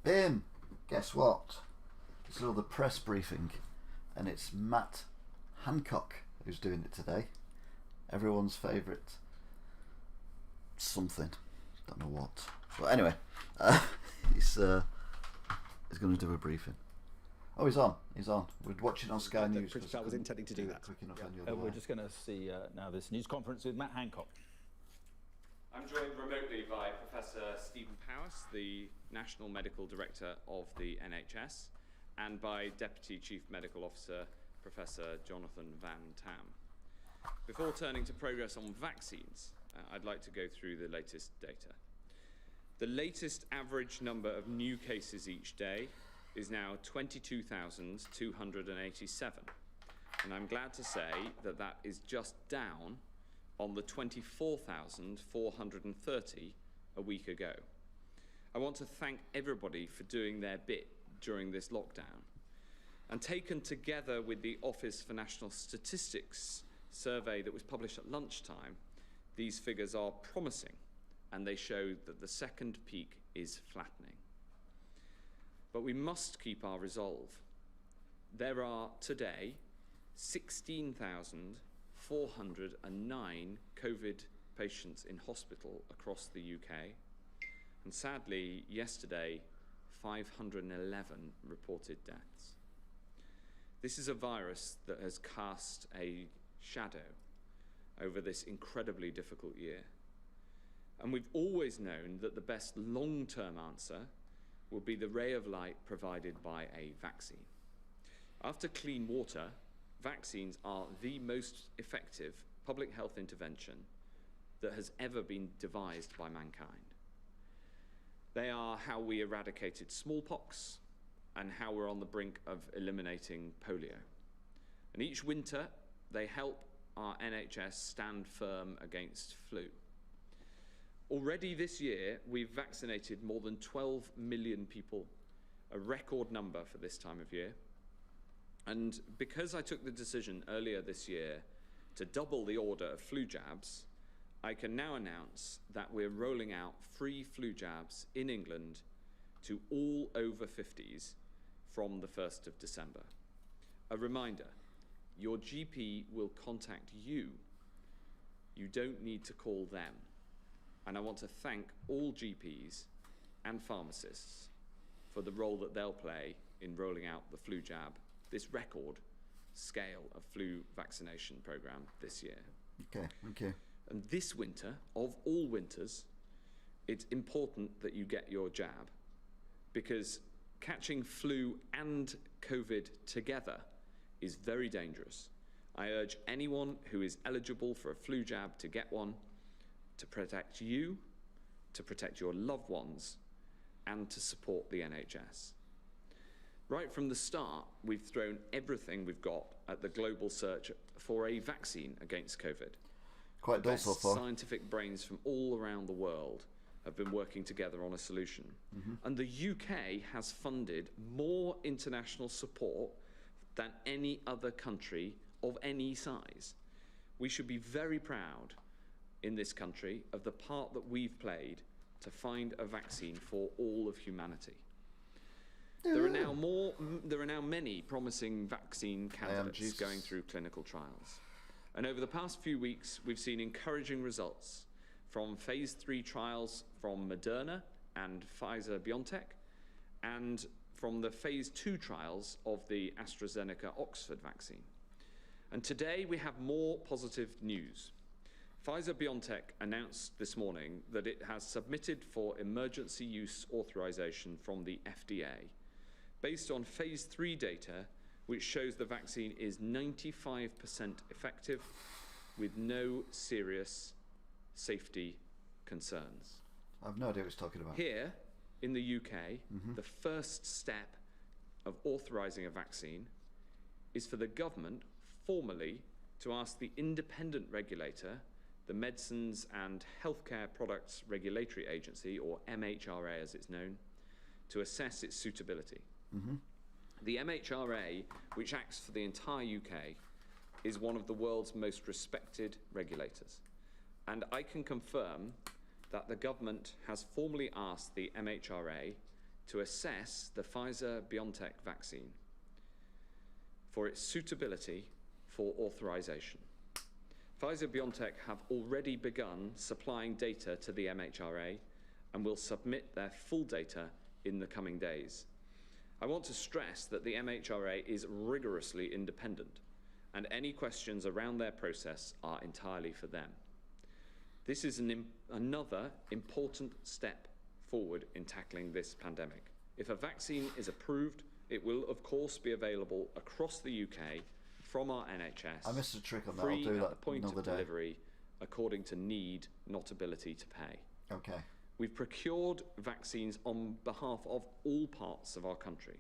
Bim, guess what? It's another press briefing, and it's Matt Hancock who's doing it today. Everyone's favourite something. Don't know what. But anyway, he's going to do a briefing. Oh, he's on. We're watching on Sky News. I was intending to do that. We're just going to see now this news conference with Matt Hancock. I'm joined remotely by Professor Stephen Powis, the National Medical Director of the NHS, and by Deputy Chief Medical Officer Professor Jonathan Van Tam. Before turning to progress on vaccines, I'd like to go through the latest data. The latest average number of new cases each day is now 22,287, and I'm glad to say that that is just down on the 24,430 a week ago. I want to thank everybody for doing their bit during this lockdown. And taken together with the Office for National Statistics survey that was published at lunchtime, these figures are promising, and they show that the second peak is flattening. But we must keep our resolve. There are today 16,409 COVID patients in hospital across the UK, and sadly, yesterday, 511 reported deaths. This is a virus that has cast a shadow over this incredibly difficult year. And we've always known that the best long-term answer will be the ray of light provided by a vaccine. After clean water, vaccines are the most effective public health intervention that has ever been devised by mankind. They are how we eradicated smallpox and how we're on the brink of eliminating polio. And each winter, they help our NHS stand firm against flu. Already this year, we've vaccinated more than 12 million people, a record number for this time of year. And because I took the decision earlier this year to double the order of flu jabs, I can now announce that we're rolling out free flu jabs in England to all over 50s from the 1st of December. A reminder, your GP will contact you. You don't need to call them. And I want to thank all GPs and pharmacists for the role that they'll play in rolling out the flu jab, this record scale of flu vaccination program this year. Okay. And this winter, of all winters, it's important that you get your jab, because catching flu and COVID together is very dangerous. I urge anyone who is eligible for a flu jab to get one, to protect you, to protect your loved ones, and to support the NHS. Right from the start, we've thrown everything we've got at the global search for a vaccine against COVID. Quite dull so far. Scientific brains from all around the world have been working together on a solution. And the UK has funded more international support than any other country of any size. We should be very proud in this country of the part that we've played to find a vaccine for all of humanity. There are now many promising vaccine candidates going through clinical trials. And over the past few weeks, we've seen encouraging results from phase 3 trials from Moderna and Pfizer-BioNTech, and from the phase 2 trials of the AstraZeneca-Oxford vaccine. And today we have more positive news. Pfizer-BioNTech announced this morning that it has submitted for emergency use authorization from the FDA, based on phase 3 data, which shows the vaccine is 95% effective with no serious safety concerns. I've no idea what he's talking about. Here, in the UK, the first step of authorising a vaccine is for the government formally to ask the independent regulator, the Medicines and Healthcare Products Regulatory Agency, or MHRA as it's known, to assess its suitability. The MHRA, which acts for the entire UK, is one of the world's most respected regulators. And I can confirm that the government has formally asked the MHRA to assess the Pfizer-BioNTech vaccine for its suitability for authorization. Pfizer-BioNTech have already begun supplying data to the MHRA and will submit their full data in the coming days. I want to stress that the MHRA is rigorously independent, and any questions around their process are entirely for them. This is another important step forward in tackling this pandemic. If a vaccine is approved, it will of course be available across the UK from our NHS. I missed a trick on that. Free I'll do at that the point another of day. delivery, according to need, not ability to pay. Okay. We've procured vaccines on behalf of all parts of our country,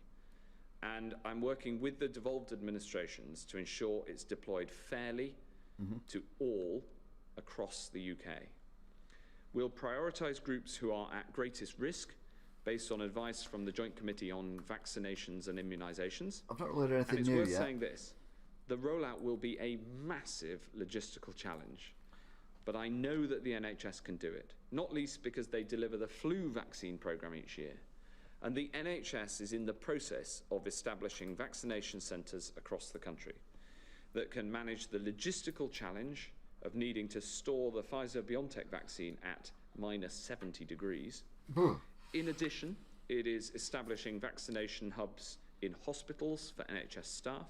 and I'm working with the devolved administrations to ensure it's deployed fairly to all across the UK. We'll prioritise groups who are at greatest risk based on advice from the Joint Committee on Vaccinations and Immunisations. I've not really heard And anything it's new worth yet. saying this, the rollout will be a massive logistical challenge, but I know that the NHS can do it, not least because they deliver the flu vaccine programme each year. And the NHS is in the process of establishing vaccination centres across the country that can manage the logistical challenge of needing to store the Pfizer-BioNTech vaccine at -70 degrees. In addition, it is establishing vaccination hubs in hospitals for NHS staff.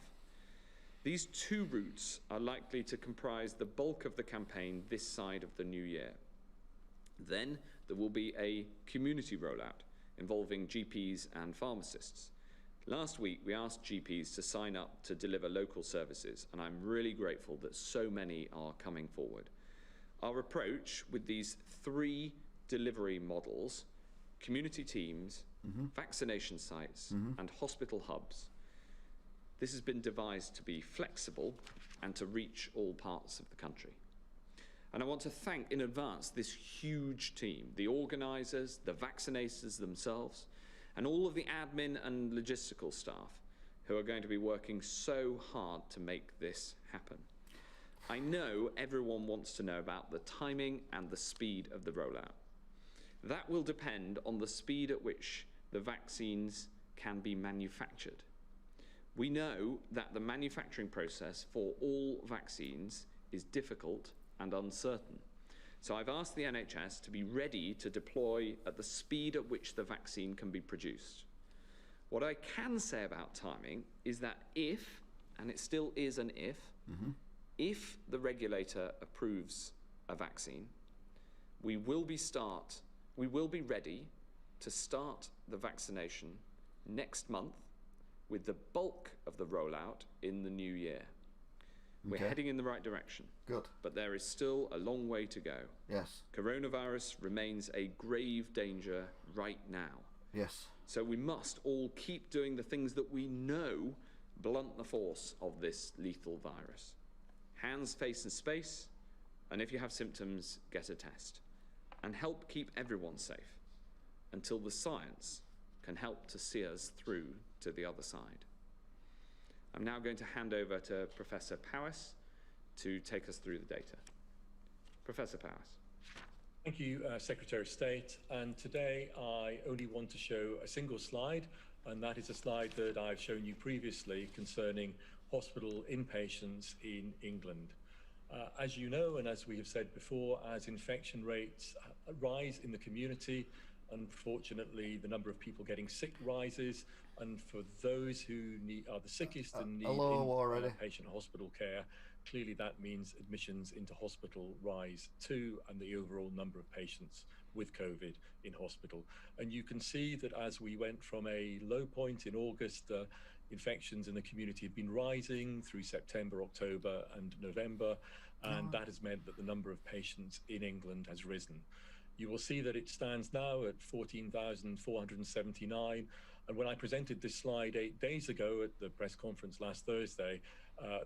These two routes are likely to comprise the bulk of the campaign this side of the new year. Then there will be a community rollout involving GPs and pharmacists. Last week, we asked GPs to sign up to deliver local services, and I'm really grateful that so many are coming forward. Our approach with these three delivery models, community teams, vaccination sites, and hospital hubs, this has been devised to be flexible and to reach all parts of the country. And I want to thank in advance this huge team, the organisers, the vaccinators themselves, and all of the admin and logistical staff who are going to be working so hard to make this happen. I know everyone wants to know about the timing and the speed of the rollout. That will depend on the speed at which the vaccines can be manufactured. We know that the manufacturing process for all vaccines is difficult and uncertain. So I've asked the NHS to be ready to deploy at the speed at which the vaccine can be produced. What I can say about timing is that if, and it still is an if the regulator approves a vaccine, we will be ready to start the vaccination next month with the bulk of the rollout in the new year. We're heading in the right direction. Good. But there is still a long way to go. Yes. Coronavirus remains a grave danger right now. Yes. So we must all keep doing the things that we know blunt the force of this lethal virus. Hands, face and space, and if you have symptoms, get a test. And help keep everyone safe until the science can help to see us through to the other side. I'm now going to hand over to Professor Powis to take us through the data. Professor Powis. Thank you, Secretary of State. And today I only want to show a single slide, and that is a slide that I've shown you previously concerning hospital inpatients in England. As you know, and as we have said before, as infection rates rise in the community, unfortunately, the number of people getting sick rises, and for those who are the sickest and need inpatient hospital care, clearly that means admissions into hospital rise too, and the overall number of patients with COVID in hospital. And you can see that as we went from a low point in August, infections in the community have been rising through September, October and November, and that has meant that the number of patients in England has risen. You will see that it stands now at 14,479. And when I presented this slide 8 days ago at the press conference last Thursday,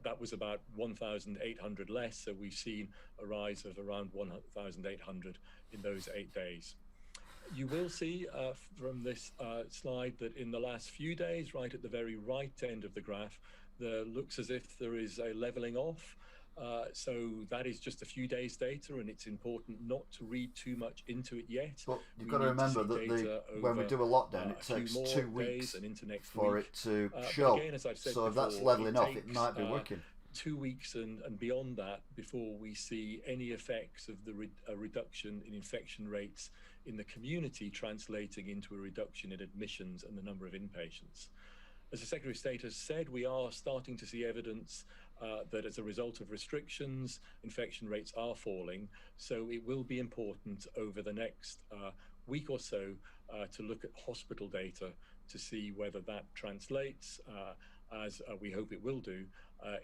that was about 1,800 less. So we've seen a rise of around 1,800 in those 8 days. You will see from this slide that in the last few days, right at the very right end of the graph, there looks as if there is a leveling off. So that is just a few days' data, and it's important not to read too much into it yet. But you've got to remember that when we do a lockdown, it takes 2 weeks and into next for week. it to But show. again, as I've said So if before, that's leveling off, it takes, might be working. 2 weeks and beyond that before we see any effects of the reduction in infection rates in the community translating into a reduction in admissions and the number of inpatients. As the Secretary of State has said, we are starting to see evidence that as a result of restrictions, infection rates are falling. So it will be important over the next week or so to look at hospital data to see whether that translates, as we hope it will do,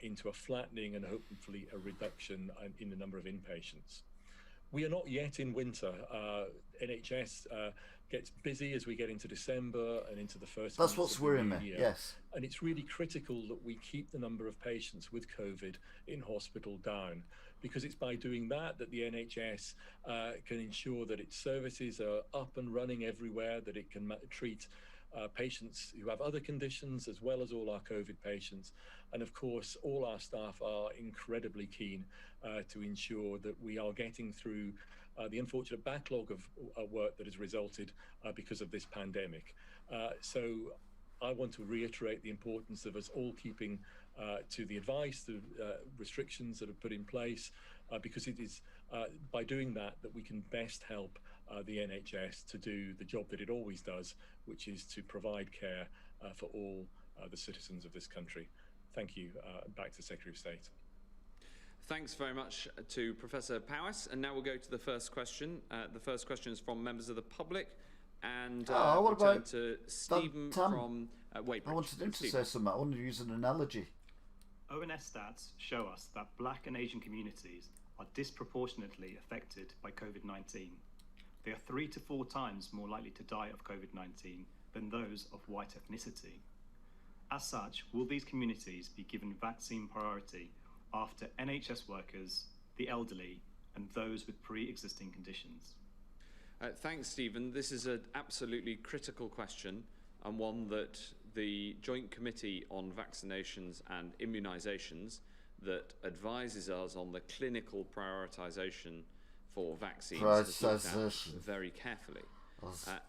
into a flattening and hopefully a reduction in the number of inpatients. We are not yet in winter. NHS gets busy as we get into December and into the first That's months what's of the worrying new me, year. yes. And it's really critical that we keep the number of patients with COVID in hospital down, because it's by doing that that the NHS can ensure that its services are up and running everywhere, that it can treat patients who have other conditions as well as all our COVID patients. And of course, all our staff are incredibly keen to ensure that we are getting through the unfortunate backlog of work that has resulted because of this pandemic. So I want to reiterate the importance of us all keeping to the advice, the restrictions that are put in place, because it is by doing that we can best help the NHS to do the job that it always does, which is to provide care for all the citizens of this country. Thank you. Back to the Secretary of State. Thanks very much to Professor Powys. And now we'll go to the first question. The first question is from members of the public. And what about to Stephen from Weybridge. I wanted him to say something. I wanted to use an analogy. ONS stats show us that Black and Asian communities are disproportionately affected by COVID-19. They are 3 to 4 times more likely to die of COVID-19 than those of white ethnicity. As such, will these communities be given vaccine priority after NHS workers, the elderly, and those with pre-existing conditions? Thanks, Stephen. This is an absolutely critical question, and one that the Joint Committee on Vaccinations and Immunisations that advises us on the clinical prioritisation for vaccines has looked at very carefully.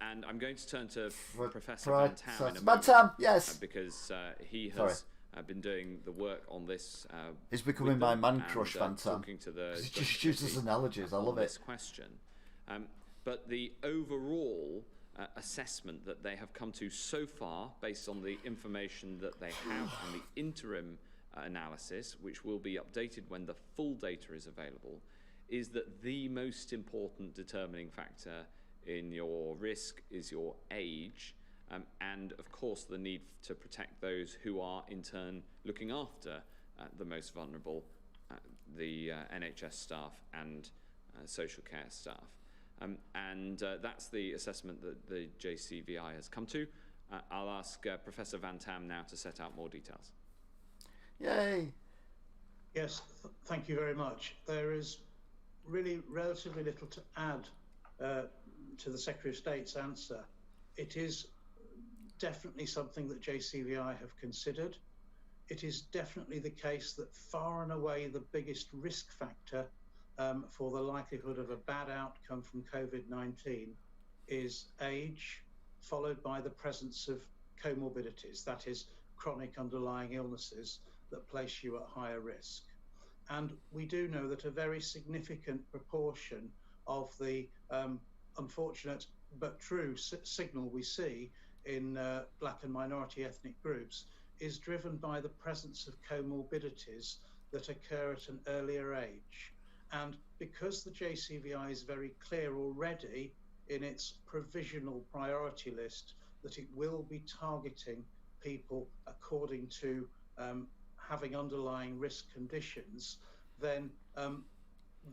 And I'm going to turn to Professor Van Tam in a moment, yes, because he has been doing the work on this. He's becoming my man crush, Van Tam. Talking to the he just uses analogies. I love it. This question, but the overall assessment that they have come to so far, based on the information that they have and the interim analysis, which will be updated when the full data is available, is that the most important determining factor in your risk is your age, and of course the need to protect those who are in turn looking after the most vulnerable, the NHS staff and social care staff. And that's the assessment that the JCVI has come to. I'll ask Professor Van Tam now to set out more details. Yay! Yes, thank you very much. There is really relatively little to add to the Secretary of State's answer. It is definitely something that JCVI have considered. It is definitely the case that far and away the biggest risk factor for the likelihood of a bad outcome from COVID-19 is age, followed by the presence of comorbidities, that is, chronic underlying illnesses that place you at higher risk. And we do know that a very significant proportion of the unfortunate but true signal we see in Black and minority ethnic groups is driven by the presence of comorbidities that occur at an earlier age. And because the JCVI is very clear already in its provisional priority list that it will be targeting people according to having underlying risk conditions, then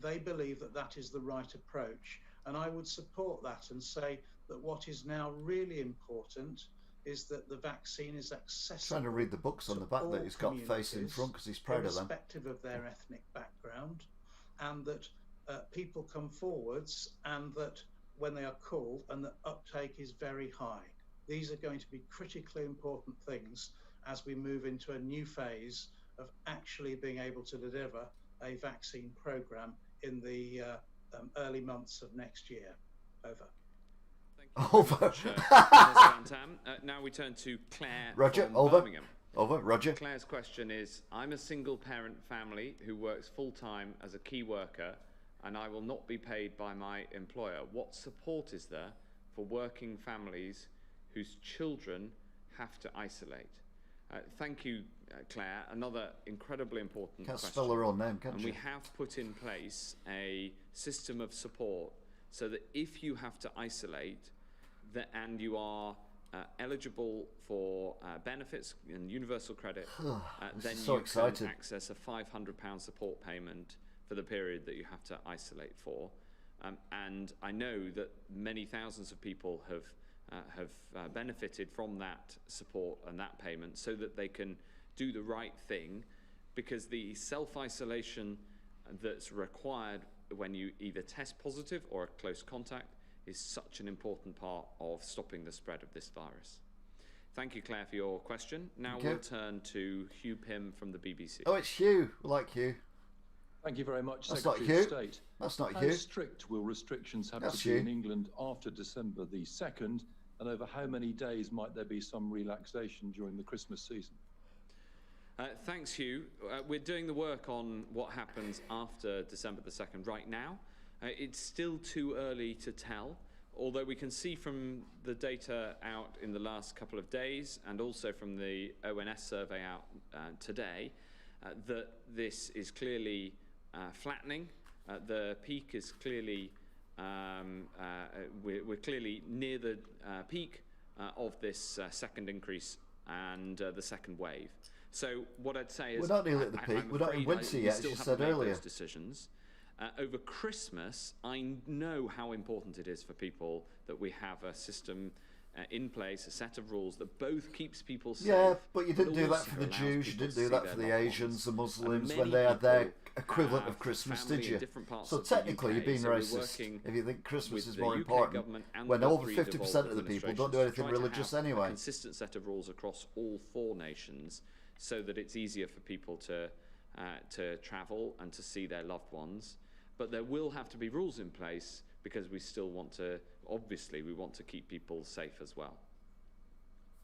they believe that that is the right approach. And I would support that and say that what is now really important is that the vaccine is accessible. I'm trying to read the books on the back that he's got facing front because he's proud of them. Irrespective of their ethnic background, and that people come forwards, and that when they are called, and the uptake is very high. These are going to be critically important things as we move into a new phase of actually being able to deliver a vaccine programme in the early months of next year. Over. Thank you very much, Professor Van Tam. Now we turn to Claire Roger, from over. Birmingham. Over, Roger. Claire's question is, I'm a single parent family who works full-time as a key worker and I will not be paid by my employer. What support is there for working families whose children have to isolate? Thank you, Claire. Another incredibly important Can't question. spell her own name, can And she? we have put in place a system of support so that if you have to isolate and you are eligible for benefits and universal credit, then so you exciting. can access a £500 support payment for the period that you have to isolate for. And I know that many thousands of people have benefited from that support and that payment so that they can do the right thing, because the self-isolation that's required when you either test positive or a close contact is such an important part of stopping the spread of this virus. Thank you, Claire, for your question. Now we'll turn to Hugh Pym from the BBC. Oh, it's Hugh. We like Hugh. Thank you very much, That's Secretary not of Hugh. State. That's not How Hugh. strict will restrictions have That's to be in Hugh. England after December the 2nd, and over how many days might there be some relaxation during the Christmas season? Thanks, Hugh. We're doing the work on what happens after December the 2nd right now. It's still too early to tell, although we can see from the data out in the last couple of days and also from the ONS survey out today that this is clearly flattening. The peak is clearly, we're clearly near the peak of this second increase and the second wave. So what I'd say is, we're not nearly at the peak. We're not in winter yet, as you said earlier. Those decisions. Over Christmas, I know how important it is for people that we have a system in place, a set of rules that both keeps people safe. Yeah, but you didn't do that also for the allows Jews, you people didn't to do see that their for the loved Asians, ones. the And Muslims, many when they had their people equivalent have of Christmas, family did in you? different parts So of the technically UK, you're being so we're racist working if you think Christmas with is the more UK important, government and when the over three 50% devolved of the people don't do administrations anything to try to religious have anyway. a consistent set of rules across all four nations so that it's easier for people to travel and to see their loved ones. But there will have to be rules in place because we still want to, obviously, we want to keep people safe as well.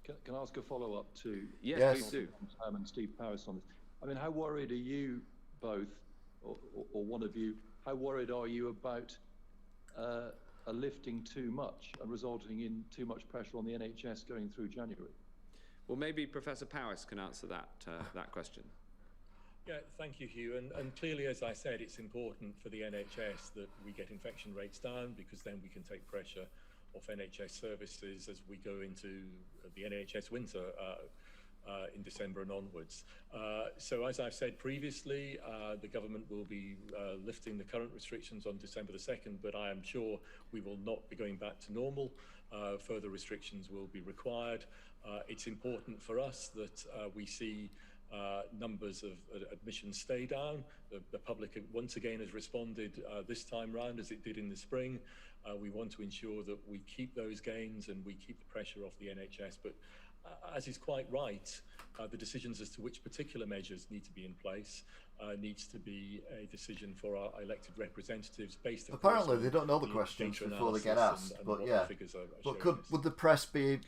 Can I ask a follow-up to Yes, please do. Tom and Steve Paris on this? I mean, how worried are you both, or one of you, how worried are you about a lifting too much and resulting in too much pressure on the NHS going through January? Well, maybe Professor Powis can answer that question. Yeah, thank you, Hugh. And clearly, as I said, it's important for the NHS that we get infection rates down, because then we can take pressure off NHS services as we go into the NHS winter in December and onwards. So as I've said previously, the government will be lifting the current restrictions on December the 2nd, but I am sure we will not be going back to normal. Further restrictions will be required. It's important for us that we see numbers of admissions stay down. The public once again has responded this time round as it did in the spring. We want to ensure that we keep those gains and we keep the pressure off the NHS. But as is quite right, the decisions as to which particular measures need to be in place needs to be a decision for our elected representatives based on... Apparently they don't know the questions before they get asked, but yeah. But would the press be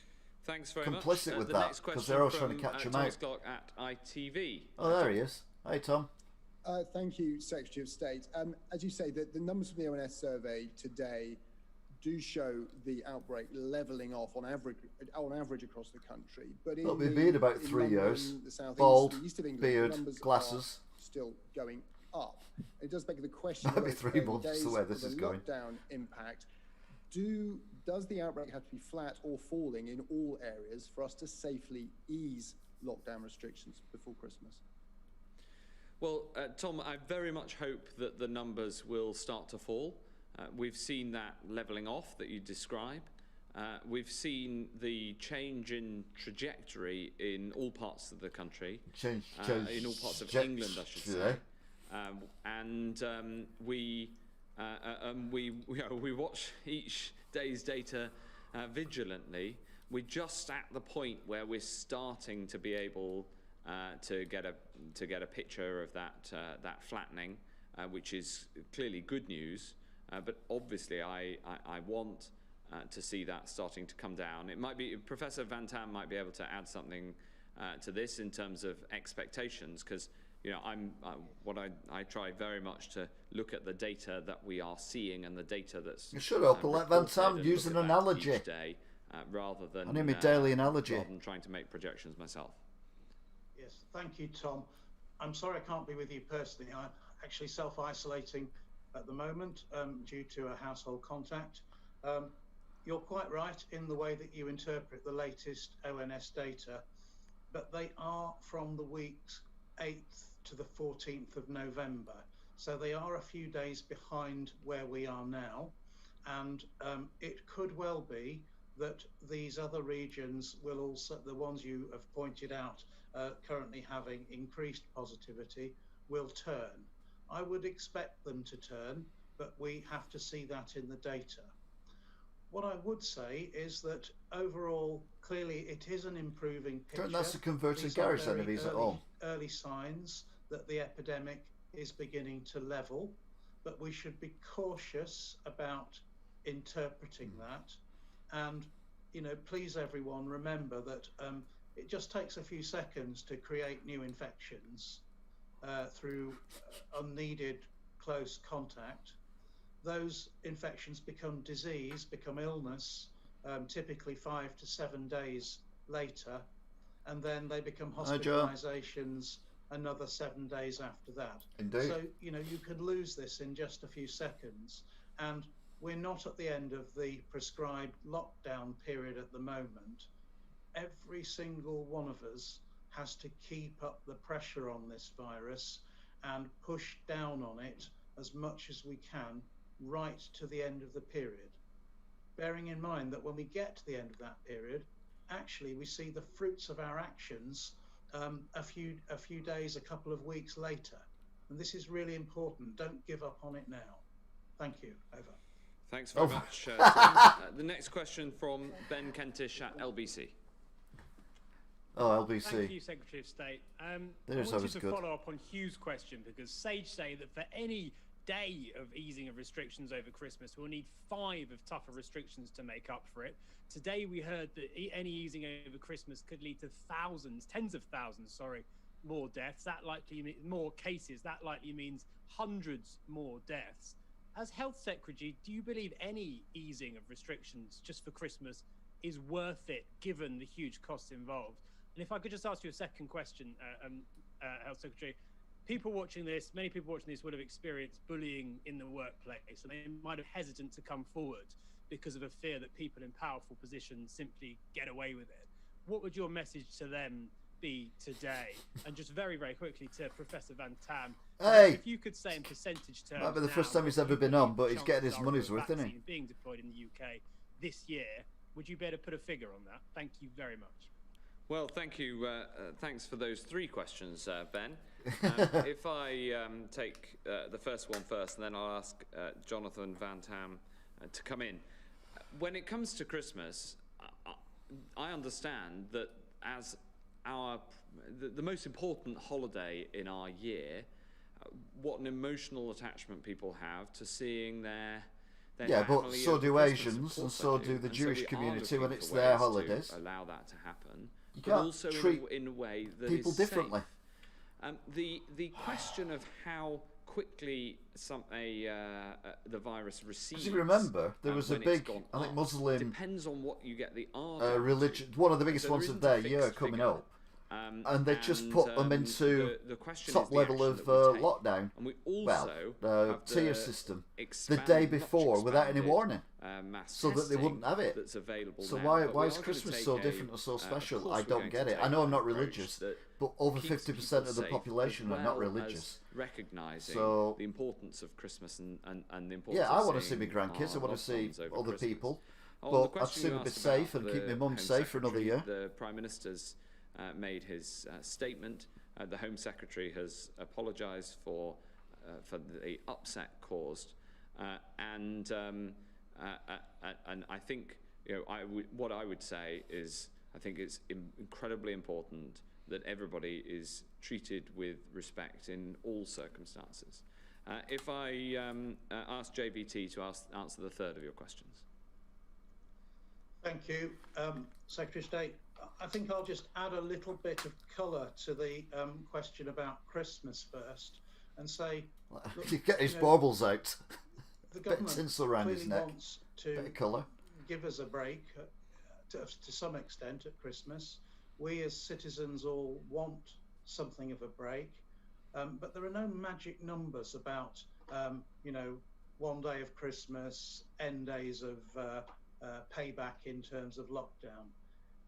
Thanks very complicit much. with The that? next Because question they're always trying to from, catch them Thomas out. Clark at ITV. Oh, there he is. Hey, Tom. Thank you, Secretary of State. As you say, the numbers from the ONS survey today do show the outbreak levelling off on average across the country. But It'll be beard about 3 years. The south Bald, east, the east of England, beard, the numbers glasses. are still going up. It does beg the question: Might be whether 3 the months days the way of this the is going. lockdown impact. Does the outbreak have to be flat or falling in all areas for us to safely ease lockdown restrictions before Christmas? Well, Tom, I very much hope that the numbers will start to fall. We've seen that levelling off that you describe. We've seen the change in trajectory in all parts of the country, in all parts of England, I should say. We watch each day's data vigilantly. We're just at the point where we're starting to be able to get a picture of that flattening, which is clearly good news. But obviously, I want to see that starting to come down. It might be Professor Van Tam might be able to add something to this in terms of expectations, because I try very much to look at the data that we are seeing and the data that's. Shut up and let Van Tam use an analogy. Each day, rather than I need my daily analogy. Rather than trying to make projections myself. Yes, thank you, Tom. I'm sorry I can't be with you personally. I'm actually self-isolating at the moment due to a household contact. You're quite right in the way that you interpret the latest ONS data, but they are from the weeks 8th to the 14th of November. So they are a few days behind where we are now. And it could well be that these other regions will also, the ones you have pointed out, currently having increased positivity, will turn. I would expect them to turn, but we have to see that in the data. What I would say is that overall, clearly it is an improving picture. That's the converted garage then if he's at home. Early signs that the epidemic is beginning to level, but we should be cautious about interpreting that. And, please everyone remember that it just takes a few seconds to create new infections through unneeded close contact. Those infections become disease, become illness, typically 5 to 7 days later, and then they become hospitalizations another 7 days after that. Indeed. So, you could lose this in just a few seconds. And we're not at the end of the prescribed lockdown period at the moment. Every single one of us has to keep up the pressure on this virus and push down on it as much as we can right to the end of the period. Bearing in mind that when we get to the end of that period, actually we see the fruits of our actions a few days, a couple of weeks later. And this is really important. Don't give up on it now. Thank you. Over. Thanks very much. Tom. The next question from Ben Kentish at LBC. Oh, LBC. Thank you, Secretary of State. I wanted to follow up on Hugh's question, because Sage say that for any day of easing of restrictions over Christmas, we'll need 5 of tougher restrictions to make up for it. Today we heard that any easing over Christmas could lead to tens of thousands, more deaths. That likely means more cases. That likely means hundreds more deaths. As Health Secretary, do you believe any easing of restrictions just for Christmas is worth it, given the huge costs involved? And if I could just ask you a second question, Health Secretary. Many people watching this would have experienced bullying in the workplace, and they might have hesitant to come forward because of a fear that people in powerful positions simply get away with it. What would your message to them be today? And just very, very quickly to Professor Van Tam, if you could say in percentage terms, might be the first time he's ever been on, but he's getting his money's worth, isn't he? Being deployed in the UK this year, would you be able to put a figure on that? Thank you very much. Well, thank you. Thanks for those 3 questions, Ben. If I take the first one first, and then I'll ask Jonathan Van Tam to come in. When it comes to Christmas, I understand that as the most important holiday in our year, what an emotional attachment people have to seeing their but so do Asians, and so do the Jewish community when it's their holidays. Allow that to happen. You but can't also treat in a way that people is differently. Safe. The question of how quickly the virus recedes. As you remember, there was a big, I think, Muslim depends on what you get the religion, one of the biggest ones of their year coming up. And they just put them into the top level of lockdown. And we also tier system the day before without any warning, so that they wouldn't have it. That's available so now. why is Christmas so different or so special? I don't get it. I know I'm not religious, but over 50% of the population are not religious. Recognising so, the importance of Christmas and the importance. Yeah, I want to see my grandkids. I want to see other people, but I'd sooner be safe and keep my mum safe for another year. The Prime Minister's made his statement. The Home Secretary has apologised for the upset caused, and I think what I would say is I think it's incredibly important that everybody is treated with respect in all circumstances. If I ask JVT to answer the third of your questions. Thank you, Secretary of State. I think I'll just add a little bit of colour to the question about Christmas first, and say, look, you get his baubles out. The government tinsel around his neck. Wants to bit of colour. Give us a break to some extent at Christmas. We as citizens all want something of a break, but there are no magic numbers about, one day of Christmas, n days of payback in terms of lockdown.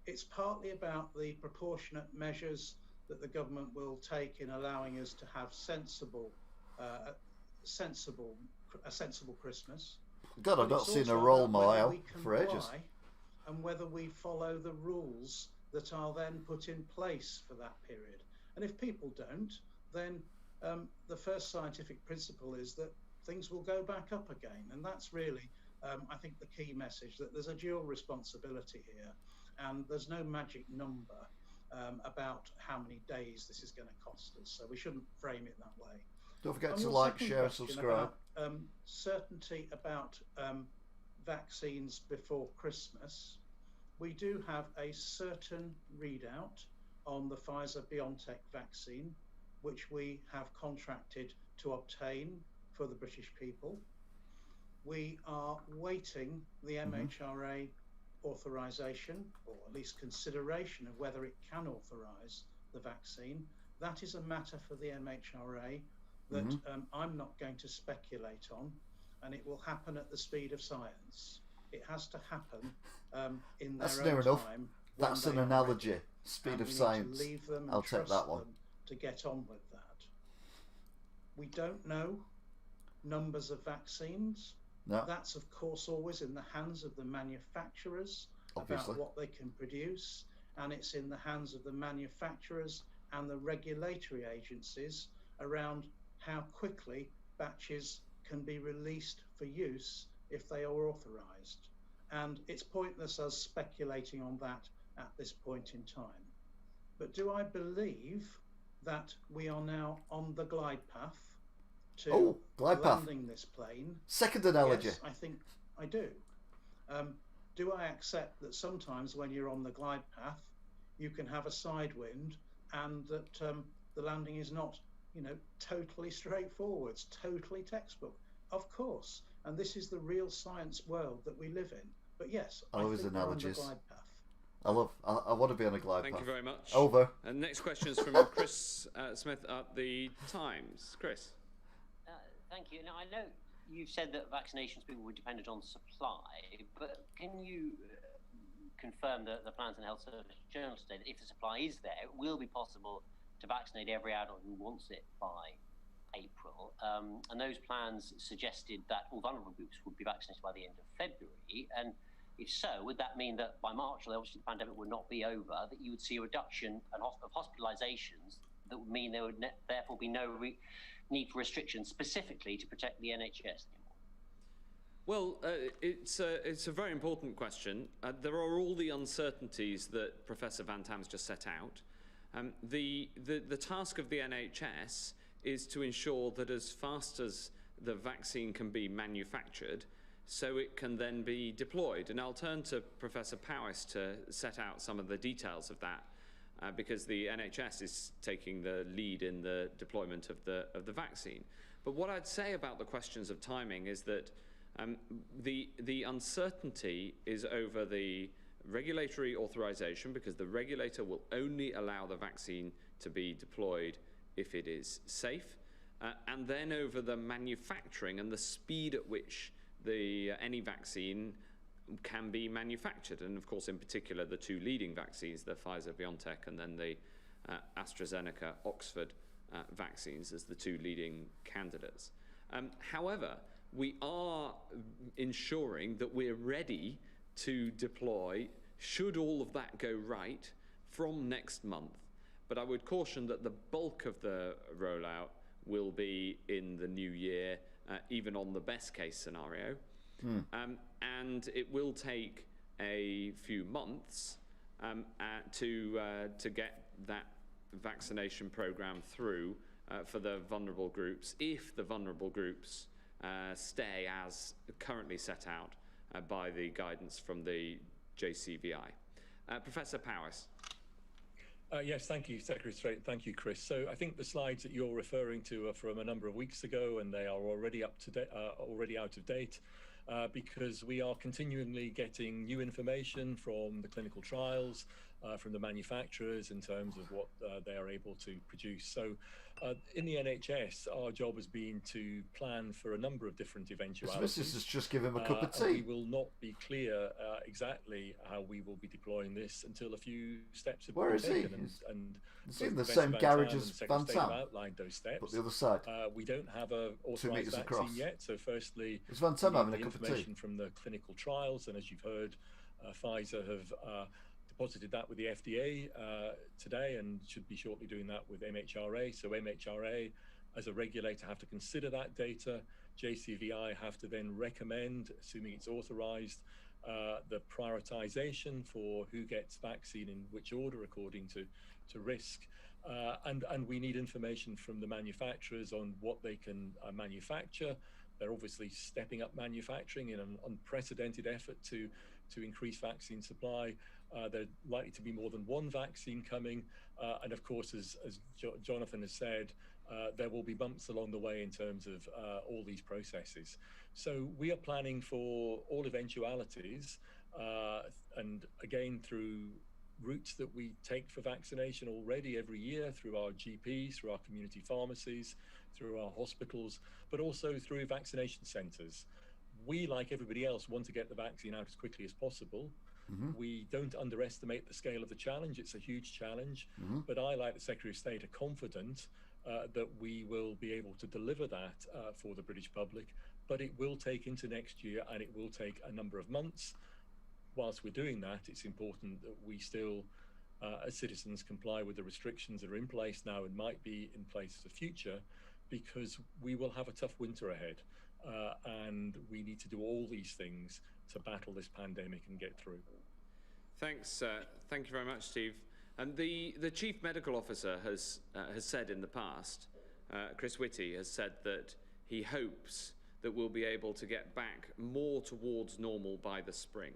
It's partly about the proportionate measures that the government will take in allowing us to have a sensible Christmas. God, I've not seen a roll mile for ages. And whether we follow the rules that are then put in place for that period. And if people don't, then the first scientific principle is that things will go back up again. And that's really, I think, the key message, that there's a dual responsibility here. And there's no magic number about how many days this is going to cost us. So we shouldn't frame it that way. Don't forget to like, share, subscribe. About, certainty about vaccines before Christmas. We do have a certain readout on the Pfizer-BioNTech vaccine, which we have contracted to obtain for the British people. We are waiting the MHRA authorization, or at least consideration of whether it can authorize the vaccine. That is a matter for the MHRA that I'm not going to speculate on, and it will happen at the speed of science. It has to happen in their own time. That's an analogy. Speed of science. I'll take that one. To get on with that. We don't know numbers of vaccines. No. That's of course always in the hands of the manufacturers. Obviously. About what they can produce, and it's in the hands of the manufacturers and the regulatory agencies around how quickly batches can be released for use if they are authorized. And it's pointless us speculating on that at this point in time. But do I believe that we are now on the glide path to landing this plane? Second analogy. Yes, I think I do. Do I accept that sometimes when you're on the glide path, you can have a side wind, and that the landing is not, totally straightforward, totally textbook? Of course. And this is the real science world that we live in. But yes, I think we're on the glide path. I want to be on a glide path. Thank you very much. Over. And next question is from Chris Smith at the Times. Chris. Thank you. Now, I know you've said that vaccinations were dependent on supply, but can you confirm that the Plans and Health Service Journal today that if the supply is there, it will be possible to vaccinate every adult who wants it by April? And those plans suggested that all vulnerable groups would be vaccinated by the end of February. And if so, would that mean that by March, although obviously the pandemic would not be over, that you would see a reduction of hospitalisations that would mean there would therefore be no need for restrictions specifically to protect the NHS anymore? Well, it's a very important question. There are all the uncertainties that Professor Van Tam's just set out. The task of the NHS is to ensure that as fast as the vaccine can be manufactured, so it can then be deployed. And I'll turn to Professor Powis to set out some of the details of that, because the NHS is taking the lead in the deployment of the vaccine. But what I'd say about the questions of timing is that the uncertainty is over the regulatory authorization, because the regulator will only allow the vaccine to be deployed if it is safe, and then over the manufacturing and the speed at which any vaccine can be manufactured. And of course, in particular, the two leading vaccines, the Pfizer-BioNTech and then the AstraZeneca-Oxford vaccines as the two leading candidates. However, we are ensuring that we're ready to deploy, should all of that go right, from next month. But I would caution that the bulk of the rollout will be in the new year, even on the best case scenario. And it will take a few months to get that vaccination program through for the vulnerable groups if the vulnerable groups stay as currently set out by the guidance from the JCVI. Professor Powis. Yes, thank you, Secretary of State. Thank you, Chris. So I think the slides that you're referring to are from a number of weeks ago, and they are already up to date, already out of date, because we are continually getting new information from the clinical trials, from the manufacturers in terms of what they are able to produce. So in the NHS, our job has been to plan for a number of different eventualities. This is just give him a cup of tea. We will not be clear exactly how we will be deploying this until a few steps have been taken. It's in the same garage as Van Tam, outlined those steps. but the other side. We don't have a authorised vaccine across. Yet. So firstly, is Van Tam having a cup of tea? Information from the clinical trials, and as you've heard, Pfizer have deposited that with the FDA today, and should be shortly doing that with MHRA. So MHRA, as a regulator, have to consider that data. JCVI have to then recommend, assuming it's authorised, the prioritisation for who gets vaccine in which order according to risk. And we need information from the manufacturers on what they can manufacture. They're obviously stepping up manufacturing in an unprecedented effort to increase vaccine supply. There's likely to be more than one vaccine coming. And of course, as Jonathan has said, there will be bumps along the way in terms of all these processes. So we are planning for all eventualities, and again, through routes that we take for vaccination already every year, through our GPs, through our community pharmacies, through our hospitals, but also through vaccination centres. We, like everybody else, want to get the vaccine out as quickly as possible. We don't underestimate the scale of the challenge. It's a huge challenge, but I, like the Secretary of State, are confident that we will be able to deliver that for the British public, but it will take into next year, and it will take a number of months. Whilst we're doing that, it's important that we still, as citizens, comply with the restrictions that are in place now and might be in place for the future, because we will have a tough winter ahead, and we need to do all these things to battle this pandemic and get through. Thanks. Thank you very much, Steve. And the Chief Medical Officer has said in the past, Chris Whitty has said that he hopes that we'll be able to get back more towards normal by the spring.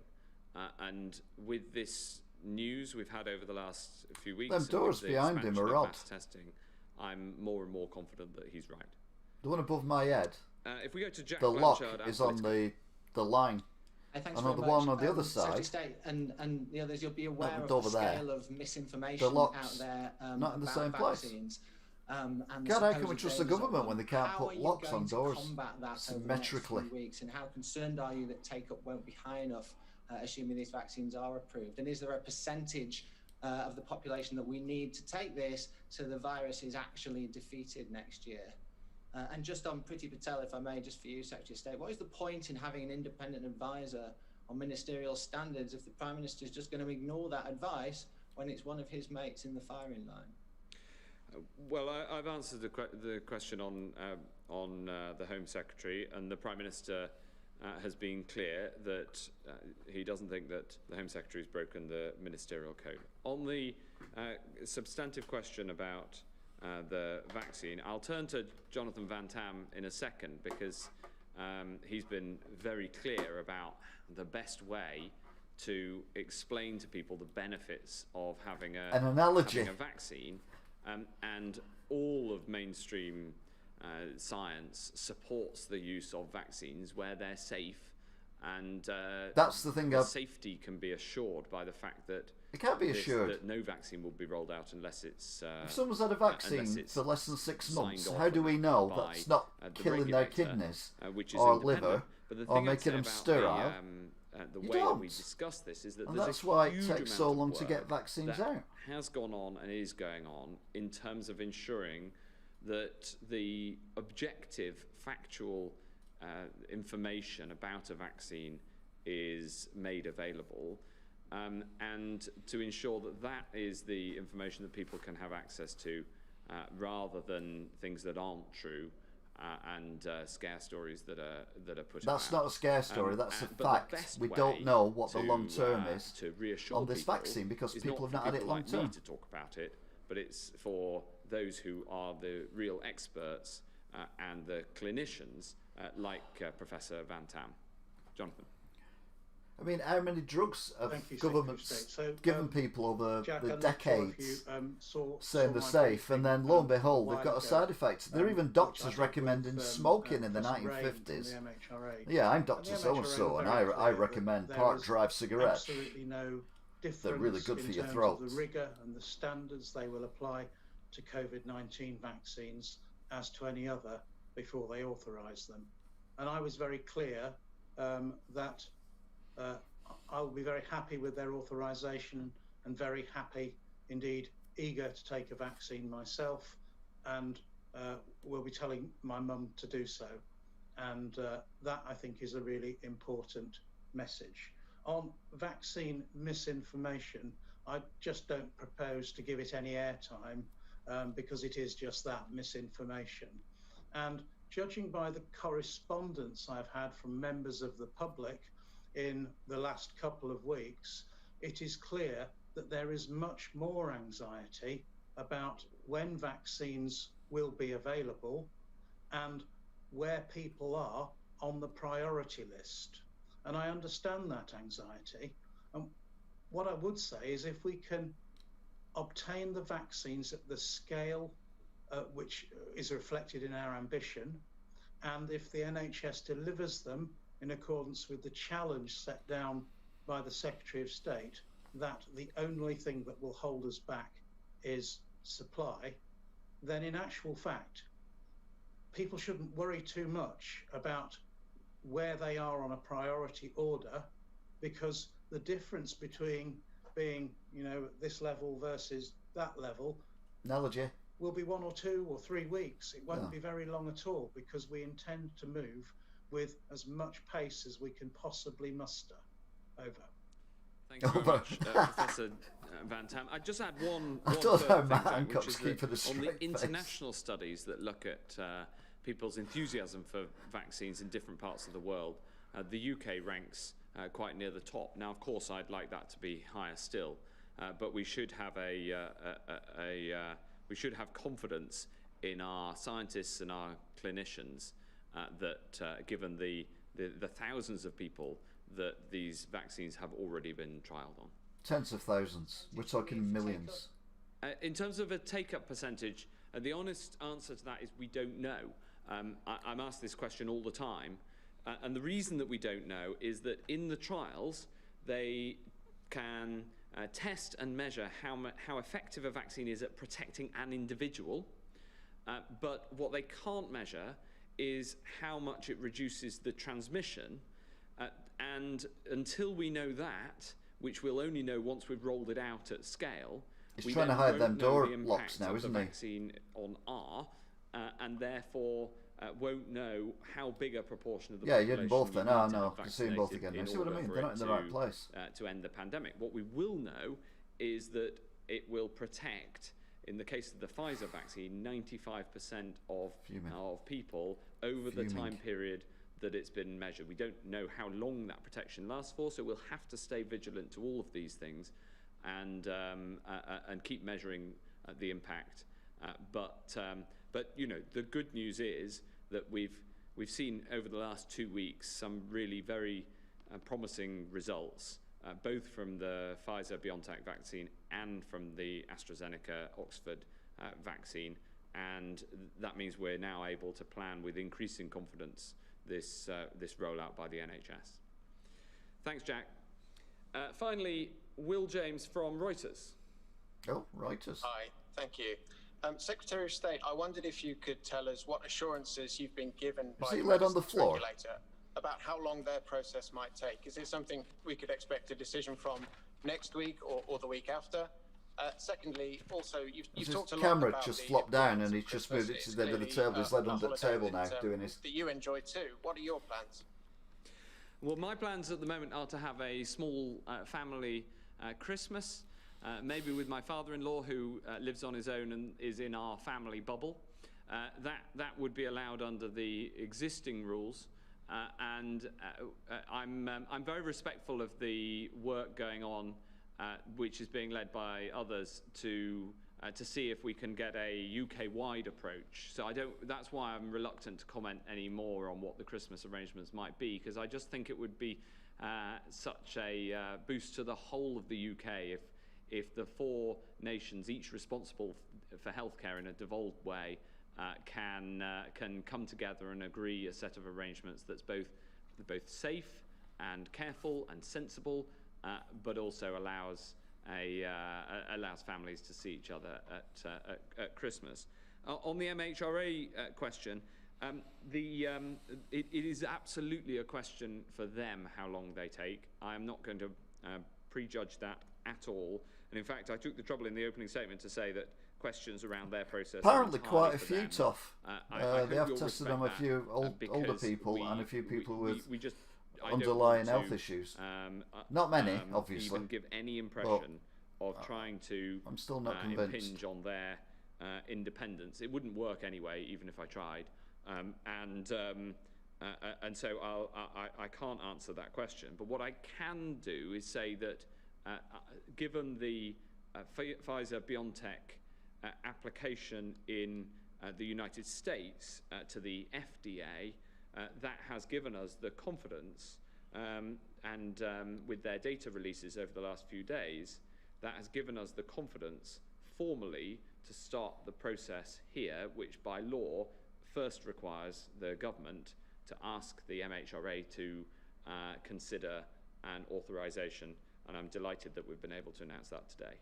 And with this news we've had over the last few weeks, them doors behind him are odd. Testing, I'm more and more confident that he's right. The one above my head. If we go to Jack the Blanchard, lock is on the line. Thanks and very on the much. one on the other side, State and the others, you'll be aware of over the scale there. of misinformation out there not in the about same vaccines. And God, how can we trust the government when they can't put locks on doors symmetrically? Weeks, and how concerned are you that take-up won't be high enough, assuming these vaccines are approved? And is there a percentage of the population that we need to take this so the virus is actually defeated next year? And just on Priti Patel, if I may, just for you, Secretary of State, what is the point in having an independent advisor on ministerial standards if the Prime Minister is just going to ignore that advice when it's one of his mates in the firing line? Well, I've answered the question on the Home Secretary, and the Prime Minister has been clear that he doesn't think that the Home Secretary has broken the ministerial code. On the substantive question about the vaccine, I'll turn to Jonathan Van Tam in a second, because he's been very clear about the best way to explain to people the benefits of having an analogy, having a vaccine, and all of mainstream science supports the use of vaccines where they're safe, and that's the thing. Safety can be assured by the fact that it can't be assured that no vaccine will be rolled out unless it's. If someone's had a vaccine for less than 6 months, how do we know that's not killing their kidneys or liver or making them sterile? The way that we discuss this is that and there's that's a why it huge takes so long amount of to get vaccines that out. Has gone on and is going on in terms of ensuring that the objective, factual information about a vaccine is made available, and to ensure that that is the information that people can have access to, rather than things that aren't true. And scare stories that are put out. That's not a scare story, that's a fact. We don't know what the long term is to reassure on this vaccine because people have not had it long term. Like me to talk about it, but it's for those who are the real experts and the clinicians, like Professor Van Tam. Jonathan. I mean, how many drugs have governments given people over Jack, the decades saying they're my safe, and then lo and behold, they've got a ago, side effect. There are even doctors which I think recommending with, smoking in the Professor Ray 1950s. from the MHRA. Yeah, I'm Dr. So-and-so, and I recommend part-drive cigarettes. Absolutely no difference. They're really good for your in throat. terms of the rigour and the standards they will apply to COVID-19 vaccines as to any other before they authorise them. And I was very clear that I will be very happy with their authorisation and very happy, indeed eager to take a vaccine myself, and will be telling my mum to do so. And that, I think, is a really important message. On vaccine misinformation, I just don't propose to give it any airtime because it is just that, misinformation. And judging by the correspondence I've had from members of the public in the last couple of weeks, it is clear that there is much more anxiety about when vaccines will be available and where people are on the priority list. And I understand that anxiety. And what I would say is if we can obtain the vaccines at the scale which is reflected in our ambition, and if the NHS delivers them in accordance with the challenge set down by the Secretary of State, that the only thing that will hold us back is supply, then in actual fact, people shouldn't worry too much about where they are on a priority order, because the difference between being, this level versus that level will be 1 or 2 or 3 weeks. It won't be very long at all, because we intend to move with as much pace as we can possibly muster. Over. Thank you very much, Professor Van Tam. I just add one I don't know, Matt Hancock's keeping a straight on the face. international studies that look at people's enthusiasm for vaccines in different parts of the world, the UK ranks quite near the top. Now, of course, I'd like that to be higher still, but we should have we should have confidence in our scientists and our clinicians that, given the thousands of people that these vaccines have already been trialled on. Tens of thousands. We're talking millions. In terms of a take-up percentage, the honest answer to that is we don't know. I'm asked this question all the time, and the reason that we don't know is that in the trials they can test and measure how effective a vaccine is at protecting an individual, but what they can't measure is how much it reduces the transmission, and until we know that, which we'll only know once we've rolled it out at scale, he's trying to hide them door locks now, isn't he? Vaccine on and therefore won't know how big a proportion of the population. Yeah, you're both then. Oh no, I see them both again. I see what I mean. They're not in the right place. To end the pandemic. What we will know is that it will protect, in the case of the Pfizer vaccine, 95% of people over the time period that it's been measured. We don't know how long that protection lasts for, so we'll have to stay vigilant to all of these things and keep measuring the impact. But the good news is that we've seen over the last 2 weeks some really very promising results, both from the Pfizer-BioNTech vaccine and from the AstraZeneca-Oxford vaccine, and that means we're now able to plan with increasing confidence this rollout by the NHS. Thanks, Jack. Finally, Will James from Reuters. Oh, Reuters. Hi, thank you. Secretary of State, I wondered if you could tell us what assurances you've been given by the regulator about how long their process might take. Is it something we could expect a decision from next week or the week after? Secondly, also, you've talked a lot about... His camera just flopped down and he's just moved it to the end of the table. He's led under the table now, doing his... That you enjoy too. What are your plans? Well, my plans at the moment are to have a small family Christmas, maybe with my father-in-law, who lives on his own and is in our family bubble. That would be allowed under the existing rules, and I'm very respectful of the work going on, which is being led by others to to see if we can get a UK-wide approach. So that's why I'm reluctant to comment any more on what the Christmas arrangements might be, because I just think it would be such a boost to the whole of the UK if the 4 nations, each responsible for healthcare in a devolved way, can come together and agree a set of arrangements that's both safe and careful and sensible, but also allows families to see each other at Christmas. On the MHRA question, it is absolutely a question for them how long they take. I am not going to prejudge that at all. And in fact, I took the trouble in the opening statement to say that questions around their process apparently quite a for few them. tough. They have tested on a few older people and a few people with underlying health issues. Not many, obviously. Even give any impression of trying to I'm still not convinced. Impinge on their independence. It wouldn't work anyway, even if I tried. And so I can't answer that question. But what I can do is say that given the Pfizer-BioNTech application in the United States to the FDA, that has given us the confidence, and with their data releases over the last few days, that has given us the confidence formally to start the process here, which by law first requires the government to ask the MHRA to consider an authorization, and I'm delighted that we've been able to announce that today.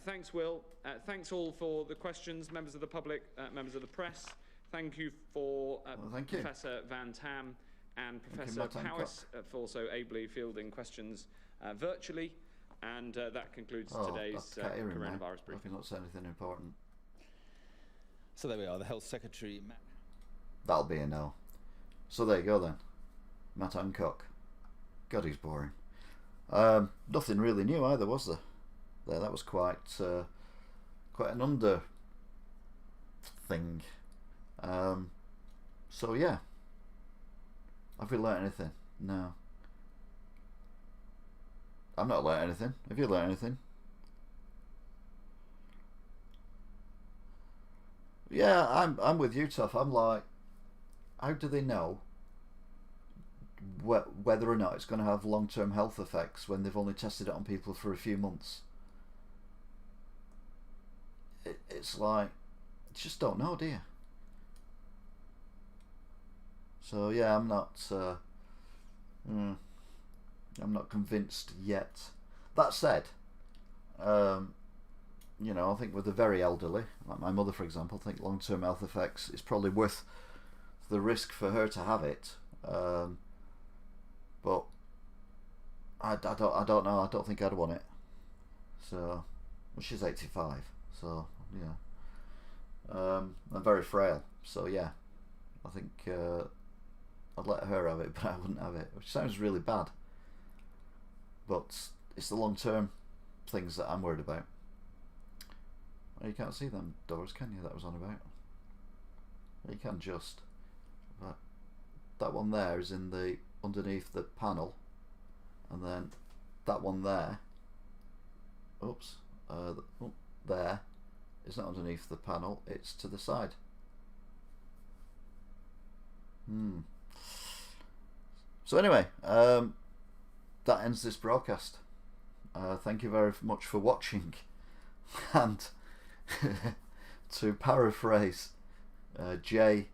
Thanks, Will. Thanks all for the questions, members of the public, members of the press. Thank you for Professor Van Tam and Professor Powis for so ably fielding questions virtually. And that concludes today's coronavirus briefing. I've not said anything important. So there we are, the Health Secretary, Matt. That'll be a no. So there you go then. Matt Hancock. God, he's boring. Nothing really new either, was there? That was quite an under thing. So yeah. Have we learnt anything? No. I've not learnt anything. Have you learnt anything? Yeah, I'm with you, Tough. I'm like, how do they know whether or not it's going to have long-term health effects when they've only tested it on people for a few months? It's like, you just don't know, do you? So yeah, I'm not convinced yet. That said, you know, I think with the very elderly, like my mother for example, I think long-term health effects is probably worth the risk for her to have it. But I don't know. I don't think I'd want it. So, well, she's 85. So yeah, I'm very frail. So yeah, I think I'd let her have it, but I wouldn't have it, which sounds really bad. But it's the long-term things that I'm worried about. Well, you can't see them doors, can you? That was on about. You can just. But that one there is in the underneath the panel, and then that one there. Oops. There is not underneath the panel. It's to the side. So anyway, that ends this broadcast. Thank you very much for watching, and to paraphrase JVT,